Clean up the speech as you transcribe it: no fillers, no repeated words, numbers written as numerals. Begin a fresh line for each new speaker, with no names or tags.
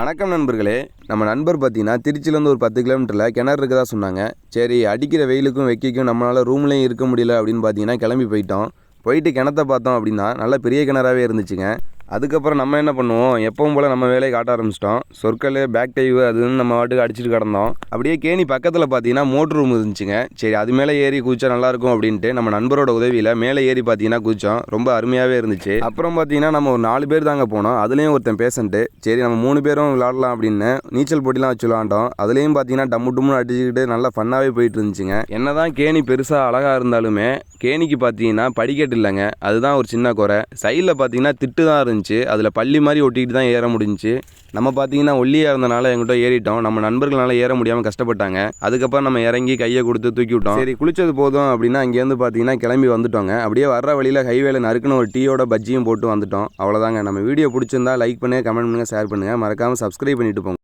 வணக்கம் நண்பர்களே. நம்ம நண்பர் பார்த்தீங்கன்னா திருச்சியிலேருந்து ஒரு 10 கிலோமீட்டரில் கிணறு இருக்கதா சொன்னாங்க. சரி, அடிக்கிற வெயிலுக்கும் வெக்கைக்கும் நம்மளால் ரூம்லேயும் இருக்க முடியல அப்படின்னு பார்த்தீங்கன்னா கிளம்பி போயிட்டு கிணத்த பார்த்தோம் அப்படின்னா நல்ல பெரிய கிணறாவே இருந்துச்சுங்க. அதுக்கப்புறம் நம்ம என்ன பண்ணுவோம், எப்பவும் போல் நம்ம வேலையை காட்ட ஆரம்பிச்சிட்டோம். சொற்கள் பேக் டைவு அதுன்னு நம்ம வாட்டுக்கு அடிச்சுட்டு கிடந்தோம். அப்படியே கேணி பக்கத்தில் பார்த்தீங்கன்னா மோட்ரு ரூம் இருந்துச்சுங்க. சரி, அது மேலே ஏறி குதிச்சா நல்லாயிருக்கும் அப்படின்ட்டு நம்ம நண்பரோட உதவியில் மேலே ஏறி பார்த்தீங்கன்னா குதிச்சோம். ரொம்ப அருமையாகவே இருந்துச்சு. அப்புறம் பார்த்தீங்கன்னா நம்ம ஒரு 4 பேர் தாங்க போனோம். அதுலேயும் ஒருத்தன் பேசன்ட்டு. சரி, நம்ம 3 பேரும் விளாடலாம் அப்படின்னு நீச்சல் போட்டிலாம் வச்சு விளாண்டோம். அதுலேயும் பார்த்தீங்கன்னா டம்முன்னு அடிச்சுக்கிட்டு நல்லா ஃபன்னாகவே போயிட்டு இருந்துச்சுங்க. என்னதான் கேணி பெருசாக அழகாக இருந்தாலுமே கேணிக்கு பார்த்தீங்கன்னா படிக்கட்டு இல்லைங்க. அதுதான் ஒரு சின்ன குறை. சைடில் பார்த்தீங்கன்னா திட்டு தான் இருந்துச்சு. அதில் பள்ளி மாதிரி ஒட்டிக்கிட்டு தான் ஏற முடிஞ்சிச்சு. நம்ம பார்த்தீங்கன்னா ஒல்லியாக இருந்தனால எங்கிட்ட ஏறிட்டோம். நம்ம நண்பர்களால் ஏற முடியாமல் கஷ்டப்பட்டாங்க. அதுக்கப்புறம் நம்ம இறங்கி கையை கொடுத்து தூக்கி விட்டோம். சரி, குளிச்சது போதும் அப்படின்னா அங்கேருந்து பார்த்தீங்கன்னா கிளம்பி வந்துட்டோங்க. அப்படியே வர்ற வழியில் ஹைவேல நறுக்குன்னு ஒரு டீயோட பஜ்ஜியும் போட்டு வந்துட்டோம். அவ்வளோதாங்க. நம்ம வீடியோ பிடிச்சிருந்தா லைக் பண்ணுங்கள், கமெண்ட் பண்ணுங்கள், ஷேர் பண்ணுங்கள். மறக்காமல் சப்ஸ்கிரைப் பண்ணிட்டு போங்க.